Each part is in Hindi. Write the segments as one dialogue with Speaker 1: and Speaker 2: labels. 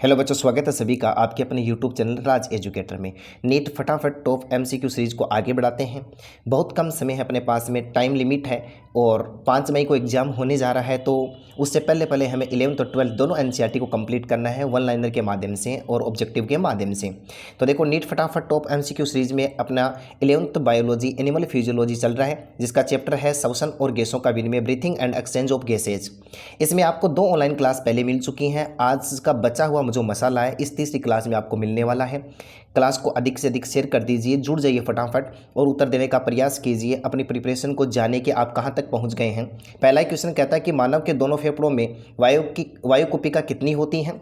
Speaker 1: हेलो बच्चों, स्वागत है सभी का आपके अपने यूट्यूब चैनल राज एजुकेटर में। नीट फटाफट टॉप एमसीक्यू सीरीज को आगे बढ़ाते हैं। बहुत कम समय है अपने पास में, टाइम लिमिट है और 5 मई को एग्जाम होने जा रहा है, तो उससे पहले पहले हमें 11th और 12th दोनों एनसीईआरटी को कंप्लीट करना है वन लाइनर के माध्यम से और ऑब्जेक्टिव के माध्यम से। तो देखो, नीट फटाफट टॉप एमसीक्यू सीरीज में अपना 11th बायोलॉजी एनिमल फिजियोलॉजी चल रहा है, जिसका चैप्टर है श्वसन और गैसों का विनिमय, breathing and exchange of gases. इसमें आपको 2 ऑनलाइन क्लास पहले मिल चुकी हैं। आज का बचा हुआ जो मसाला है इस तीसरी क्लास में आपको मिलने वाला है। क्लास को अधिक से अधिक शेयर कर दीजिए, जुड़ जाइए फटाफट और उत्तर देने का प्रयास कीजिए। अपनी प्रिपरेशन को जाने कि आप कहां तक पहुंच गए हैं। पहला क्वेश्चन कहता है कि मानव के दोनों फेफड़ों में वायु कुपिका कितनी होती हैं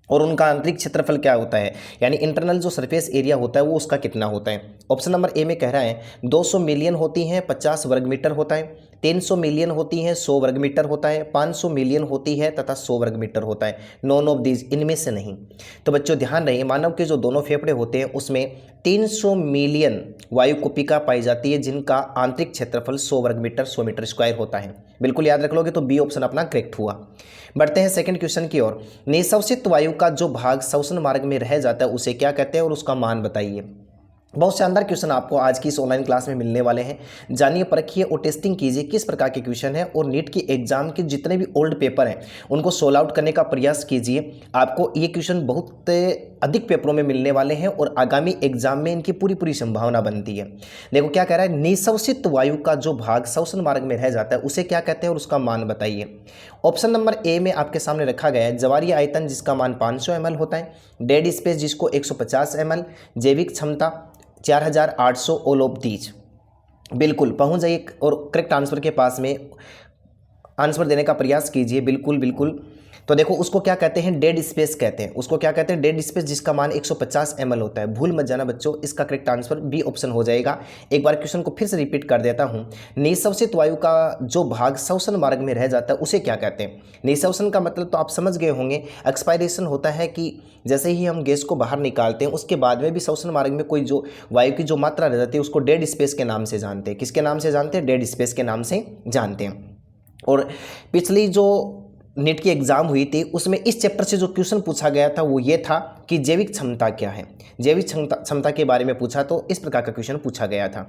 Speaker 1: और उनका आंतरिक क्षेत्रफल क्या होता है, यानी इंटरनल जो सरफेस एरिया होता है वो उसका कितना होता है। ऑप्शन नंबर ए में कह रहा है 200 मिलियन होती हैं, 50 वर्ग मीटर होता है, 300 मिलियन होती हैं, 100 वर्ग मीटर होता है, 500 मिलियन होती है तथा 100 वर्ग मीटर होता है। नॉन ऑफ दीज, इनमें से नहीं। तो बच्चों ध्यान रहे, मानव के जो दोनों फेफड़े होते हैं उसमें 300 मिलियन वायु कुपिका पाई जाती है, जिनका आंतरिक क्षेत्रफल 100 वर्ग मीटर 100 मीटर स्क्वायर होता है। बिल्कुल याद रख लोगे तो बी ऑप्शन अपना करेक्ट हुआ। बढ़ते हैं सेकंड क्वेश्चन की ओर। निःश्वसित वायु का जो भाग श्वसन मार्ग में रह जाता है उसे क्या कहते हैं और उसका मान बताइए। बहुत शानदार क्वेश्चन आपको आज की इस ऑनलाइन क्लास में मिलने वाले हैं। जानिए, परखिए और टेस्टिंग कीजिए किस प्रकार के क्वेश्चन है और नीट की एग्जाम के जितने भी ओल्ड पेपर हैं उनको सोल्व आउट करने का प्रयास कीजिए। आपको ये क्वेश्चन बहुत अधिक पेपरों में मिलने वाले हैं और आगामी एग्जाम में इनकी पूरी संभावना बनती है। देखो क्या कह रहा है, निःश्वसित वायु का जो भाग श्वसन मार्ग में रह जाता है उसे क्या कहते हैं और उसका मान बताइए। ऑप्शन नंबर ए में आपके सामने रखा गया है जवारी आयतन जिसका मान 500 ml होता है, डेड स्पेस जिसको 150 ml, जैविक क्षमता 4800, ऑल ऑफ दीज। बिल्कुल पहुंच जाइए और करेक्ट आंसर के पास में आंसर देने का प्रयास कीजिए। बिल्कुल बिल्कुल। तो देखो, उसको क्या कहते हैं, डेड स्पेस कहते हैं। उसको क्या कहते हैं, डेड स्पेस जिसका मान 150 ml होता है। भूल मत जाना बच्चों, इसका करेक्ट आंसर बी ऑप्शन हो जाएगा। एक बार क्वेश्चन को फिर से रिपीट कर देता हूं। निःश्वसित वायु का जो भाग श्वसन मार्ग में रह जाता है उसे क्या कहते हैं। निःश्वसन का मतलब तो आप समझ गए होंगे, एक्सपायरेशन होता है कि जैसे ही हम गैस को बाहर निकालते हैं उसके बाद में भी श्वसन मार्ग में कोई जो वायु की जो मात्रा रह जाती है उसको डेड स्पेस के नाम से जानते हैं। किसके नाम से जानते हैं, डेड स्पेस के नाम से जानते हैं। और पिछली जो नीट की एग्जाम हुई थी उसमें इस चैप्टर से जो क्वेश्चन पूछा गया था वो ये था कि जैविक क्षमता क्या है। जैविक क्षमता के बारे में पूछा तो इस प्रकार का क्वेश्चन पूछा गया था।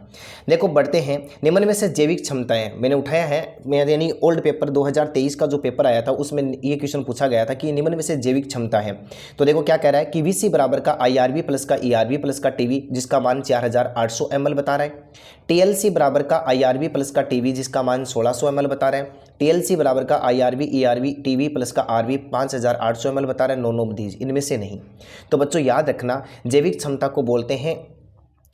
Speaker 1: देखो बढ़ते हैं, निम्न में से जैविक क्षमताएं मैंने उठाया है, यानी ओल्ड पेपर 2023 का जो पेपर आया था उसमें ये क्वेश्चन पूछा गया था कि निम्न में से जैविक क्षमता है। तो देखो क्या कह रहा है कि वीसी बराबर का IRV प्लस का ERV प्लस का TV जिसका मान 4800 ml बता रहा है। TLC बराबर का IRV प्लस का TV जिसका मान 1600 ml बता रहा है। TLC बराबर का IRV ERV TV प्लस का RV 5800 ml बता रहा है। नॉन ऑफ दीज, इनमें से नहीं। तो बच्चों याद रखना, जैविक क्षमता को बोलते हैं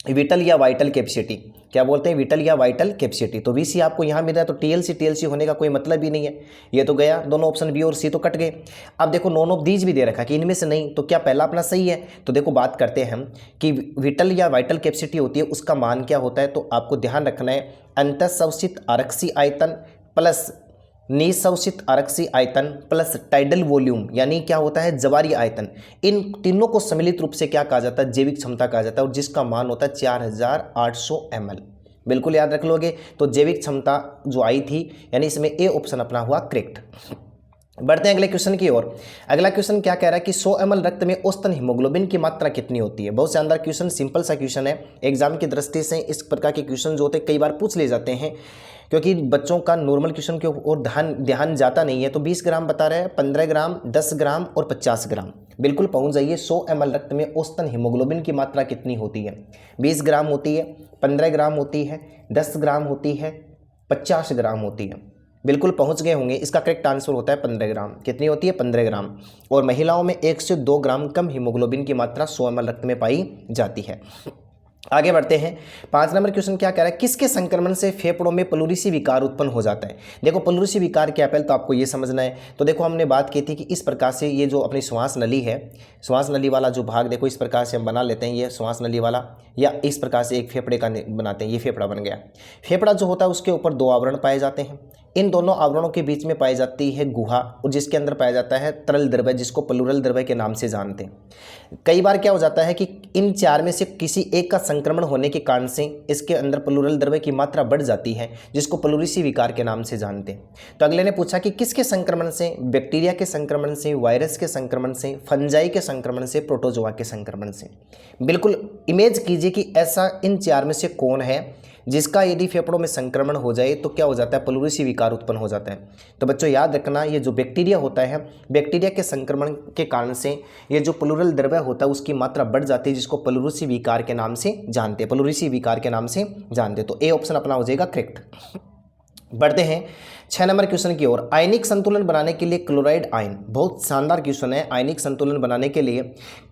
Speaker 1: विटल या वाइटल कैपेसिटी। क्या बोलते हैं, विटल या वाइटल कैपेसिटी। तो वीसी आपको यहाँ मिल रहा है तो TLC होने का कोई मतलब ही नहीं है। ये तो गया, दोनों ऑप्शन बी और सी तो कट गए। अब देखो नॉन ऑफ दीज भी दे रखा कि इनमें से नहीं, तो क्या पहला अपना सही है। तो देखो बात करते हैं हम कि विटल या वाइटल कैपेसिटी होती है उसका मान क्या होता है। तो आपको ध्यान रखना है अंतःश्वसित आरक्षी आयतन प्लस निःश्वसित आरक्षी आयतन प्लस टाइडल वॉल्यूम, यानी क्या होता है, जवारी आयतन। इन तीनों को सम्मिलित रूप से क्या कहा जाता है, जैविक क्षमता कहा जाता है और जिसका मान होता है 4800 ml। बिल्कुल याद रख लोगे। तो जैविक क्षमता जो आई थी, यानी इसमें ए ऑप्शन अपना हुआ करेक्ट। बढ़ते हैं अगले क्वेश्चन की ओर। अगला क्वेश्चन क्या कह रहा है कि 100 ml रक्त में औसतन हीमोग्लोबिन की मात्रा कितनी होती है। बहुत शानदार क्वेश्चन, सिंपल सा क्वेश्चन है। एग्जाम की दृष्टि से इस प्रकार के क्वेश्चन जो होते हैं कई बार पूछ ले जाते हैं क्योंकि बच्चों का नॉर्मल क्वेश्चन के ओर ध्यान जाता नहीं है। तो 20 ग्राम बता रहे हैं, 15 ग्राम, 10 ग्राम और 50 ग्राम। बिल्कुल पहुंच जाइए। 100 ml रक्त में औसतन हीमोग्लोबिन की मात्रा कितनी होती है। 20 ग्राम होती है, 15 ग्राम होती है, 10 ग्राम होती है, 50 ग्राम होती है। बिल्कुल पहुंच गए होंगे। इसका करेक्ट आंसर होता है 15 ग्राम। कितनी होती है, 15 ग्राम। और महिलाओं में 1 से 2 ग्राम कम हीमोग्लोबिन की मात्रा 100 ml रक्त में पाई जाती है। आगे बढ़ते हैं। 5 नंबर क्वेश्चन क्या कह रहा है, किसके संक्रमण से फेफड़ों में प्लूरिसी विकार उत्पन्न हो जाता है। देखो प्लूरिसी विकार क्या, पहले तो आपको ये समझना है। तो देखो हमने बात की थी कि इस प्रकार से ये जो अपनी श्वास नली है, श्वास नली वाला जो भाग देखो इस प्रकार से हम बना लेते हैं, ये श्वास नली वाला, या इस प्रकार से एक फेफड़े का बनाते हैं, ये फेफड़ा बन गया। फेफड़ा जो होता है उसके ऊपर 2 आवरण पाए जाते हैं। इन दोनों आवरणों के बीच में पाई जाती है गुहा, और जिसके अंदर पाया जाता है तरल द्रव्य, जिसको प्लूरल द्रव्य के नाम से जानते हैं। कई बार क्या हो जाता है कि इन चार में से किसी एक का संक्रमण होने के कारण से इसके अंदर प्लूरल द्रव्य की मात्रा बढ़ जाती है, जिसको प्लूरिसी विकार के नाम से जानते हैं। तो अगले ने पूछा कि किसके संक्रमण से, बैक्टीरिया के संक्रमण से, वायरस के संक्रमण से, फंजाई के संक्रमण से, प्रोटोजोआ के संक्रमण से। बिल्कुल इमेज कीजिए कि ऐसा इन चार में से कौन है जिसका यदि फेफड़ों में संक्रमण हो जाए तो क्या हो जाता है, प्लूरिसी विकार उत्पन्न हो जाता है। तो बच्चों याद रखना, ये जो बैक्टीरिया होता है, बैक्टीरिया के संक्रमण के कारण से ये जो प्लूरल द्रव्य होता है उसकी मात्रा बढ़ जाती है, जिसको प्लूरिसी विकार के नाम से जानते हैं, प्लूरिसी विकार के नाम से जानते हैं। तो ए ऑप्शन अपना हो जाएगा करेक्ट। बढ़ते हैं 6 नंबर क्वेश्चन की ओर। आयनिक संतुलन बनाने के लिए क्लोराइड आयन, बहुत शानदार क्वेश्चन है। आयनिक संतुलन बनाने के लिए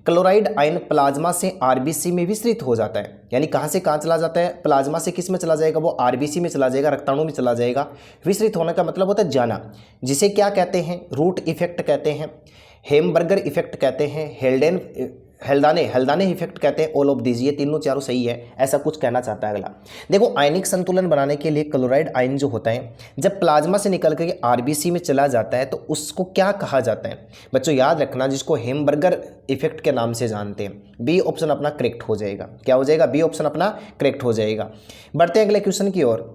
Speaker 1: क्लोराइड आयन प्लाज्मा से आरबीसी में विस्तृत हो जाता है, यानी कहाँ से कहाँ चला जाता है, प्लाज्मा से किस में चला जाएगा, वो आरबीसी में चला जाएगा, रक्ताणु में चला जाएगा। विस्तृत होने का मतलब होता है जाना, जिसे क्या कहते हैं, रूट इफेक्ट कहते हैं, हेमबर्गर इफेक्ट कहते हैं, हल्दाने इफेक्ट कहते हैं। ऑल ऑफ दीज, ये तीनों चारों सही है, ऐसा कुछ कहना चाहता है अगला। देखो आयनिक संतुलन बनाने के लिए क्लोराइड आयन जो होता है जब प्लाज्मा से निकल कर आरबीसी में चला जाता है तो उसको क्या कहा जाता है बच्चों, याद रखना, जिसको हेमबर्गर इफेक्ट के नाम से जानते हैं। बी ऑप्शन अपना करेक्ट हो जाएगा। क्या हो जाएगा, बी ऑप्शन अपना करेक्ट हो जाएगा। बढ़ते हैं अगले क्वेश्चन की ओर।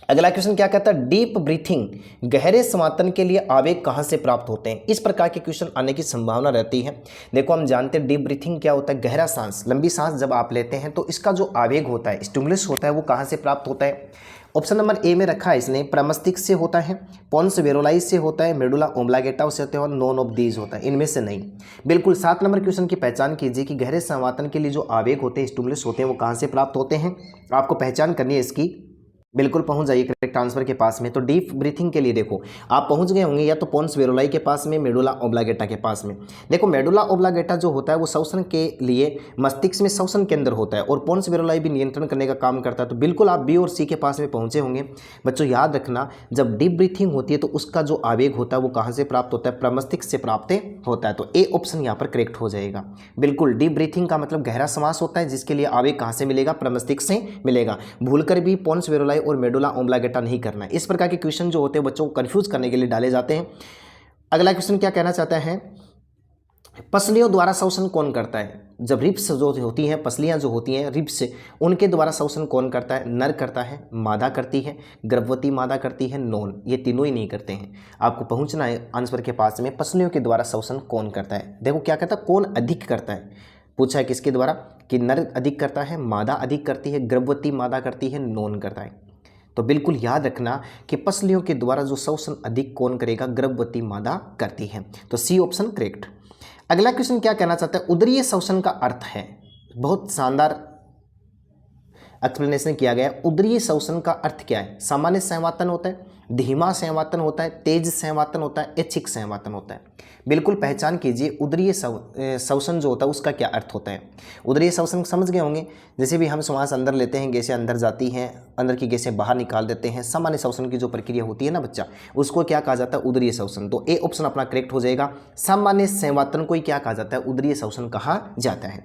Speaker 1: अगला क्वेश्चन क्या कहता है, डीप ब्रीथिंग, गहरे समातन के लिए आवेग कहाँ से प्राप्त होते हैं। इस प्रकार के क्वेश्चन आने की संभावना रहती है। देखो हम जानते हैं डीप ब्रीथिंग क्या होता है, गहरा सांस, लंबी सांस जब आप लेते हैं तो इसका जो आवेग होता है, स्टिमुलस होता है, वो कहाँ से प्राप्त होता है। ऑप्शन नंबर ए में रखा है इसने, प्रमस्तिष्क से होता है, पोन्स वेरोलाइज से होता है, मेडुला ओब्लांगेटा से होता है, और नॉन ऑफ दीज होता है, इनमें से नहीं। बिल्कुल 7 नंबर क्वेश्चन की पहचान कीजिए कि गहरे संवातन के लिए जो आवेग होते हैं, स्टिमुलस होते हैं, वो कहाँ से प्राप्त होते हैं। आपको पहचान करनी है इसकी। बिल्कुल पहुंच जाइए करेक्ट आंसर के पास में। तो डीप ब्रीथिंग के लिए देखो आप पहुंच गए होंगे या तो पोन्स वेरोलाई के पास में, मेडुला ओब्लांगेटा के पास में। देखो मेडुला ओब्लांगेटा जो होता है वो श्वसन के लिए मस्तिष्क में श्वसन केंद्र होता है, और पोन्स वेरोलाई भी नियंत्रण करने का काम करता है। तो बिल्कुल आप बी और सी के पास में पहुंचे होंगे। बच्चों याद रखना, जब डीप ब्रीथिंग होती है तो उसका जो आवेग होता है वो कहाँ से प्राप्त होता है, प्रमस्तिष्क से प्राप्त होता है। तो ए ऑप्शन यहाँ पर करेक्ट हो जाएगा। बिल्कुल डीप ब्रीथिंग का मतलब गहरा श्वास होता है, जिसके लिए आवेग कहाँ से मिलेगा, प्रमस्तिष्क से मिलेगा। भूलकर भी पोन्स वेरोलाई और मेडुला ओब्लांगेटा नहीं करना है। इस प्रकार के क्वेश्चन जो होते हैं बच्चों को कंफ्यूज करने के लिए डाले जाते हैं। अगला क्वेश्चन क्या कहना चाहता है, पसलियों द्वारा श्वसन कौन करता है। जब रिब्स जो होती हैं, पसलियां जो होती हैं रिब्स, उनके द्वारा श्वसन कौन करता है, नर करता है, मादा करती है, गर्भवती मादा करती है, नॉन, ये तीनों ही नहीं करते हैं। आपको पहुंचना है आंसर के पास में, पसलियों के द्वारा श्वसन कौन करता है। देखो क्या कहता है, कौन अधिक करता है, पूछा है किसके द्वारा, कि नर अधिक करता है, मादा अधिक करती है, गर्भवती मादा करती है, नॉन करता है। तो बिल्कुल याद रखना कि पसलियों के द्वारा जो श्वसन अधिक कौन करेगा, गर्भवती मादा करती है। तो सी ऑप्शन करेक्ट। अगला क्वेश्चन क्या कहना चाहता है, उदरीय श्वसन का अर्थ है। बहुत शानदार एक्सप्लेनेशन किया गया। उदरीय श्वसन का अर्थ क्या है, सामान्य संवातन होता है, धीमा संवातन होता है, तेज संवातन होता है, ऐच्छिक संवातन होता है। बिल्कुल पहचान कीजिए उदरीय श्वसन जो होता है उसका क्या अर्थ होता है। उदरीय श्वसन समझ गए होंगे, जैसे भी हम श्वास अंदर लेते हैं, गैसें अंदर जाती हैं, अंदर की गैसें बाहर निकाल देते हैं, सामान्य श्वसन की जो प्रक्रिया होती है ना बच्चा, उसको क्या कहा जाता है, उदरीय श्वसन। तो ए ऑप्शन अपना करेक्ट हो जाएगा। सामान्य संवातन को ही क्या कहा जाता है, उदरीय श्वसन कहा जाता है।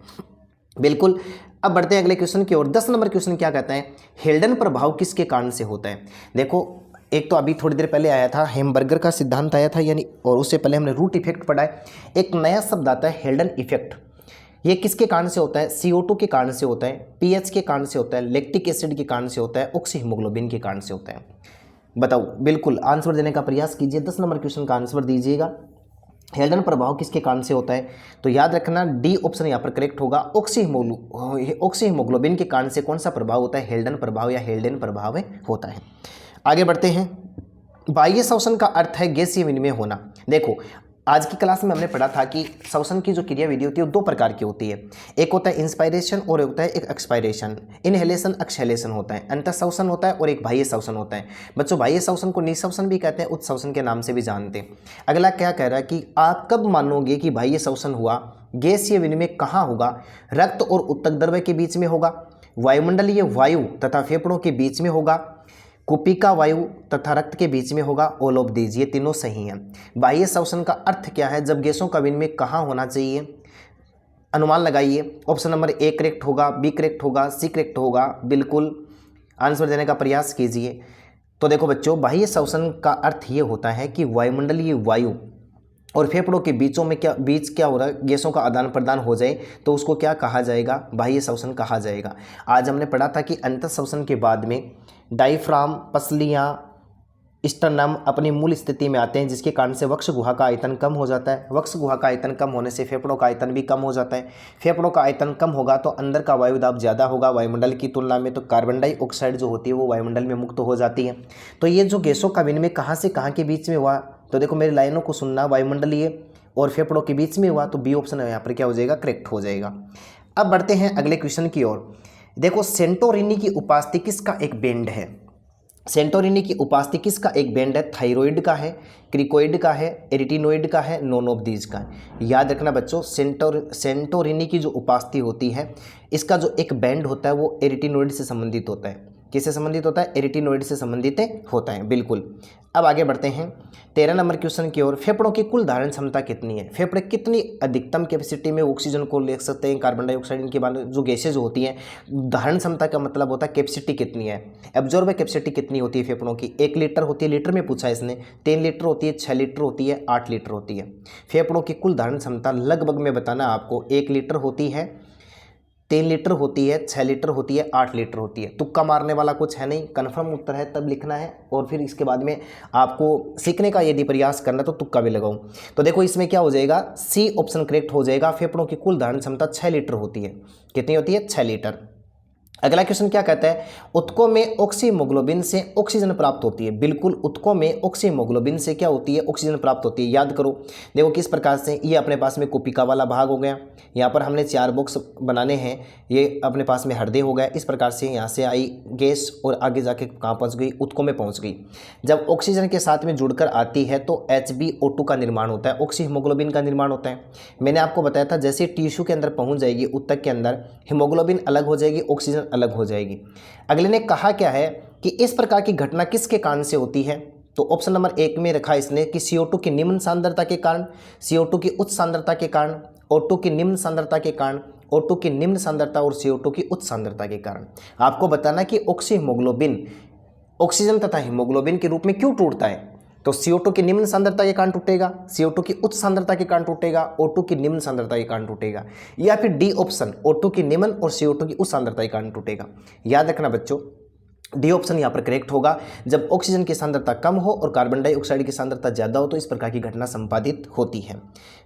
Speaker 1: बिल्कुल। अब बढ़ते हैं अगले क्वेश्चन की ओर। 10 नंबर क्वेश्चन क्या कहता है, हेल्डन प्रभाव किसके कारण से होता है। देखो एक तो अभी थोड़ी देर पहले आया था, हेमबर्गर का सिद्धांत आया था, यानी, और उससे पहले हमने रूट इफेक्ट पढ़ा है। एक नया शब्द आता है हेल्डन इफेक्ट। ये किसके कारण से होता है, CO2 के कारण से होता है, pH के कारण से होता है, लैक्टिक एसिड के कारण से होता है, ऑक्सी हीमोग्लोबिन के कारण से होता है। बताओ, बिल्कुल आंसर देने का प्रयास कीजिए। 10 नंबर क्वेश्चन का आंसर दीजिएगा। हेल्डन प्रभाव किसके कारण से होता है, तो याद रखना डी ऑप्शन यहाँ पर करेक्ट होगा। ऑक्सी हीमोग्लोबिन के कारण से कौन सा प्रभाव होता है, हेल्डन प्रभाव या हेल्डन प्रभाव होता है। आगे बढ़ते हैं। बाह्य श्वसन का अर्थ है गैसीय विनिमय होना। देखो आज की क्लास में हमने पढ़ा था कि श्वसन की जो क्रिया विधि होती है वो 2 प्रकार की होती है। एक होता है इंस्पायरेशन और एक होता है एक एक्सपायरेशन। इनहेलेशन एक्सहेलेशन होता है, अंतः श्वसन होता है और एक बाह्य श्वसन होता है। बच्चों बाह्य श्वसन को निःश्वसन भी कहते हैं, उत्श्वसन के नाम से भी जानते हैं। अगला क्या कह रहा है कि आप कब मानोगे कि बाह्य श्वसन हुआ, गैसीय विनिमय कहाँ होगा, रक्त और उत्तक द्रव्य के बीच में होगा, वायुमंडलीय वायु तथा फेफड़ों के बीच में होगा, कुपिका वायु तथा रक्त के बीच में होगा, ऑल ऑफ दीज, ये तीनों सही हैं। बाह्य श्वसन का अर्थ क्या है, जब गैसों का विनिमय कहाँ होना चाहिए, अनुमान लगाइए। ऑप्शन नंबर ए करेक्ट होगा, बी करेक्ट होगा, सी करेक्ट होगा। बिल्कुल आंसर देने का प्रयास कीजिए। तो देखो बच्चों, बाह्य श्वसन का अर्थ ये होता है कि वायुमंडलीय वायु और फेफड़ों के बीच क्या हो रहा है, गैसों का आदान प्रदान हो जाए तो उसको क्या कहा जाएगा, बाह्य श्वसन कहा जाएगा। आज हमने पढ़ा था कि अंतः श्वसन के बाद में डायफ्राम, पसलियाँ, स्टर्नम अपनी मूल स्थिति में आते हैं, जिसके कारण से वक्ष गुहा का आयतन कम हो जाता है। वक्ष गुहा का आयतन कम होने से फेफड़ों का आयतन भी कम हो जाता है। फेफड़ों का आयतन कम होगा तो अंदर का वायुदाब ज़्यादा होगा वायुमंडल की तुलना में, तो कार्बन डाइऑक्साइड जो होती है वो वायुमंडल में मुक्त हो जाती है। तो ये जो गैसों का विनिमय कहाँ से कहाँ के बीच में हुआ, तो देखो मेरी लाइनों को सुनना, वायुमंडलीय और फेफड़ों के बीच में हुआ, तो बी ऑप्शन यहाँ पर क्या हो जाएगा, करेक्ट हो जाएगा। अब बढ़ते हैं अगले क्वेश्चन की ओर। देखो, सेंटोरिनी की उपास्थि किसका एक बैंड है? सेंटोरिनी की उपास्थि किसका एक बैंड है? थायराइड का है, क्रिकोइड का है, एरिटिनोइड का है, नॉन ऑफ दीज का है। याद रखना बच्चों, सेंटोरिनी की जो उपास्थि होती है, इसका जो एक बैंड होता है वो एरिटिनोइड से संबंधित होता है। किससे संबंधित होता है? एरिटिनोइड से संबंधित होता है, बिल्कुल। अब आगे बढ़ते हैं 13 नंबर क्वेश्चन की ओर। फेफड़ों की कुल धारण क्षमता कितनी है? फेफड़े कितनी अधिकतम कैपेसिटी में ऑक्सीजन को ले सकते हैं, कार्बन डाइऑक्साइड, इनके बाद जो गैसेज होती हैं, धारण क्षमता का मतलब होता है कैपेसिटी कितनी है। एब्जॉर्ब कैपेसिटी कितनी होती है फेफड़ों की? 1 लीटर होती है, लीटर में पूछा है इसने, 3 लीटर होती है, 6 लीटर होती है, 8 लीटर होती है। फेफड़ों की कुल धारण क्षमता लगभग में बताना आपको, 1 लीटर होती है, 3 लीटर होती है, 6 लीटर होती है, 8 लीटर होती है। तुक्का मारने वाला कुछ है नहीं, कन्फर्म उत्तर है तब लिखना है, और फिर इसके बाद में आपको सीखने का यदि प्रयास करना तो तुक्का भी लगाऊं। तो देखो इसमें क्या हो जाएगा, सी ऑप्शन करेक्ट हो जाएगा। फेफड़ों की कुल धारण क्षमता 6 लीटर होती है। कितनी होती है? 6 लीटर। अगला क्वेश्चन क्या कहता है? ऊतकों में ऑक्सीमोग्लोबिन से ऑक्सीजन प्राप्त होती है। बिल्कुल, ऊतकों में ऑक्सीमोग्लोबिन से क्या होती है? ऑक्सीजन प्राप्त होती है। याद करो, देखो किस प्रकार से, ये अपने पास में कोशिका वाला भाग हो गया, यहाँ पर हमने 4 बॉक्स बनाने हैं, ये अपने पास में हृदय हो गया। इस प्रकार से यहाँ से आई गैस और आगे जाके कहाँ पहुँच गई? ऊतकों में पहुँच गई। जब ऑक्सीजन के साथ में जुड़कर आती है तो HbO2 का निर्माण होता है, ऑक्सीहीमोग्लोबिन का निर्माण होता है। मैंने आपको बताया था जैसे टिश्यू के अंदर पहुँच जाएगी, ऊतक के अंदर, हीमोग्लोबिन अलग हो जाएगी, ऑक्सीजन अलग हो जाएगी। अगले ने कहा क्या है कि इस प्रकार की घटना किसके कारण से होती है? तो ऑप्शन नंबर 1 में रखा इसने कि CO2 की निम्न सांद्रता के कारण, CO2 की उच्च सांद्रता के कारण, O2 की निम्न सांद्रता के कारण, O2 की निम्न सांद्रता और CO2 की उच्च सांद्रता के कारण। आपको बताना कि ऑक्सीहीमोग्लोबिन ऑक्सीजन तथा हीमोग्लोबिन के रूप में क्यों टूटता है? तो CO2 की निम्न सांद्रता के कारण टूटेगा, CO2 की उच्च सांद्रता के कारण टूटेगा, O2 की निम्न सांद्रता के कारण टूटेगा, या फिर डी ऑप्शन O2 की निम्न और CO2 की उच्च सांद्रता के कारण टूटेगा। याद रखना बच्चों, डी ऑप्शन यहाँ पर करेक्ट होगा। जब ऑक्सीजन की सांद्रता कम हो और कार्बन डाइऑक्साइड की सांद्रता ज़्यादा हो तो इस प्रकार की घटना संपादित होती है।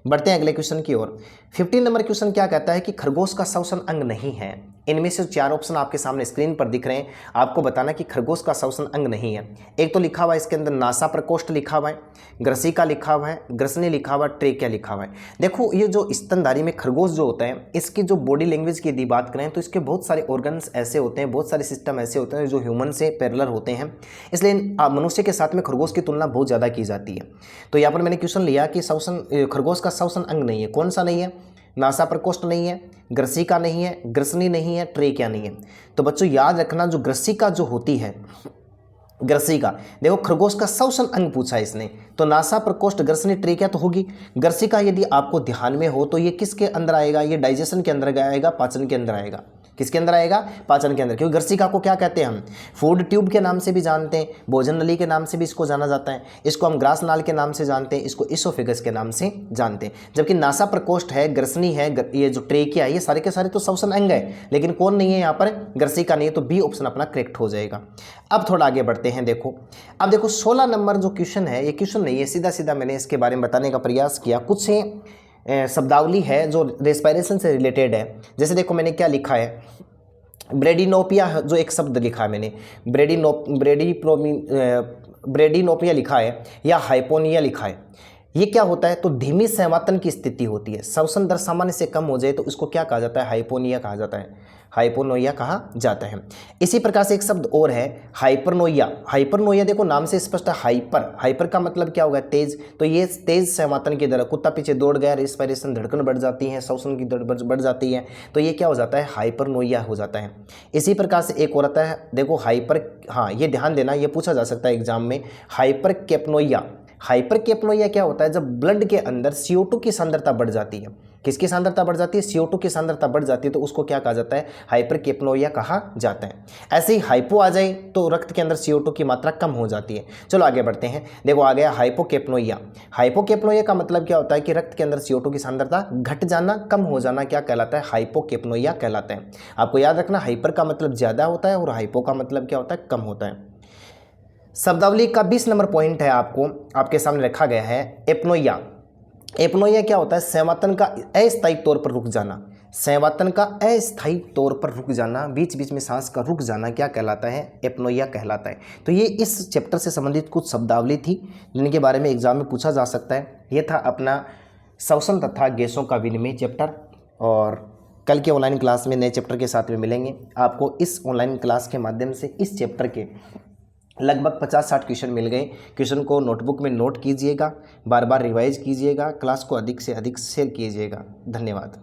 Speaker 1: बढ़ते हैं अगले क्वेश्चन की ओर। 15 नंबर क्वेश्चन क्या कहता है कि खरगोश का श्वसन अंग नहीं है। इनमें से 4 ऑप्शन आपके सामने स्क्रीन पर दिख रहे हैं, आपको बताना कि खरगोश का श्वसन अंग नहीं है। एक तो लिखा हुआ है इसके अंदर नासा प्रकोष्ठ लिखा हुआ है, ग्रसिका लिखा हुआ है, ग्रसनी लिखा हुआ है, ट्रेकिया लिखा हुआ है। देखो ये जो स्तनधारी में खरगोश जो होता है, इसकी जो बॉडी लैंग्वेज की यदि बात करें तो इसके बहुत सारे ऑर्गन्स ऐसे होते हैं, बहुत सारे सिस्टम ऐसे होते हैं जो ह्यूमन से पैरेलल होते हैं, इसलिए मनुष्य के साथ में खरगोश की तुलना बहुत ज़्यादा की जाती है। तो यहाँ पर मैंने क्वेश्चन लिया कि खरगोश का श्वसन अंग नहीं है। कौन सा नहीं है? नासा प्रकोष्ठ नहीं है, ग्रसिका नहीं है, ग्रसनी नहीं है, ट्रेकिया नहीं है। तो बच्चों याद रखना, जो ग्रसिका जो होती है, ग्रसिका, देखो खरगोश का श्वसन अंग पूछा है इसने, तो नासा प्रकोष्ठ ग्रसनी ट्रेकिया तो होगी। ग्रसिका यदि आपको ध्यान में हो तो ये किसके अंदर आएगा? ये डाइजेशन के अंदर आएगा, पाचन के अंदर आएगा। किसके अंदर आएगा? पाचन के अंदर। क्योंकि ग्रसिका को क्या कहते हैं हम? फूड ट्यूब के नाम से भी जानते हैं, भोजन नली के नाम से भी इसको जाना जाता है, इसको हम ग्रास नाल के नाम से जानते हैं, इसको इसोफेगस के नाम से जानते हैं। जबकि नासा प्रकोष्ठ है, ग्रसनी है, ये जो ट्रेकिया है, ये सारे के सारे तो श्वसन अंग है, लेकिन कौन नहीं है यहाँ पर? ग्रसिका नहीं है। तो बी ऑप्शन अपना करेक्ट हो जाएगा। अब थोड़ा आगे बढ़ते हैं। देखो अब देखो 16 नंबर जो क्वेश्चन है, ये क्वेश्चन नहीं है, सीधा सीधा मैंने इसके बारे में बताने का प्रयास किया। कुछ शब्दावली है जो रेस्पिरेशन से रिलेटेड है। जैसे देखो मैंने क्या लिखा है, ब्रेडिनोपिया जो एक शब्द लिखा है मैंने, ब्रेडिनोपिया लिखा है या हाइपोनिया लिखा है। ये क्या होता है? तो धीमी संवातन की स्थिति होती है। श्वसन दर सामान्य से कम हो जाए तो इसको क्या कहा जाता है? हाइपोनिया कहा जाता है, हाइपोनोइया कहा जाता है। इसी प्रकार से एक शब्द और है हाइपरनोइया। हाइपरनोइया देखो नाम से स्पष्ट है, हाइपर का मतलब क्या होगा? तेज। तो ये तेज संवातन की दर, कुत्ता पीछे दौड़ गया, रेस्पिरेशन धड़कन बढ़ जाती है, श्वसन की दर बढ़ जाती है, तो ये क्या हो जाता है? हाइपरनोइया हो जाता है। इसी प्रकार से एक और आता है, देखो हाइपर, हाँ ये ध्यान देना, ये पूछा जा सकता है एग्जाम में, हाइपरकेप्नोइया। हाइपरकेप्नोइया क्या होता है? जब ब्लड के अंदर CO2 की सांद्रता बढ़ जाती है। किसकी सांद्रता बढ़ जाती है, CO2 की सांद्रता बढ़ जाती है तो उसको क्या कहा जाता है, हाइपरकेप्नोइया कहा जाता है। ऐसे ही हाइपो आ जाए तो रक्त के अंदर CO2 की मात्रा कम हो जाती है। चलो आगे बढ़ते हैं। देखो आ गया हाइपोकेप्नोइया। हाइपोकेप्नोइया का मतलब क्या होता है कि रक्त के अंदर CO2 की सांद्रता घट जाना, कम हो जाना, क्या कहलाता है, हाइपोकेप्नोइया कहलाता है। आपको याद रखना, हाइपर का मतलब ज़्यादा होता है और हाइपो का मतलब क्या होता है, कम होता है। शब्दावली का 20 नंबर पॉइंट है, आपको आपके सामने रखा गया है, एपनोइया। एपनोइया क्या होता है, संवातन का अस्थायी तौर पर रुक जाना। संवातन का अस्थायी तौर पर रुक जाना, बीच बीच में सांस का रुक जाना, क्या कहलाता है, एपनोइया कहलाता है। तो ये इस चैप्टर से संबंधित कुछ शब्दावली थी जिनके बारे में एग्जाम में पूछा जा सकता है। ये था अपना श्वसन तथा गैसों का विनिमय चैप्टर, और कल के ऑनलाइन क्लास में नए चैप्टर के साथ में मिलेंगे। आपको इस ऑनलाइन क्लास के माध्यम से इस चैप्टर के लगभग 50-60 क्वेश्चन मिल गए। क्वेश्चन को नोटबुक में नोट कीजिएगा, बार बार रिवाइज कीजिएगा, क्लास को अधिक से अधिक शेयर कीजिएगा। धन्यवाद।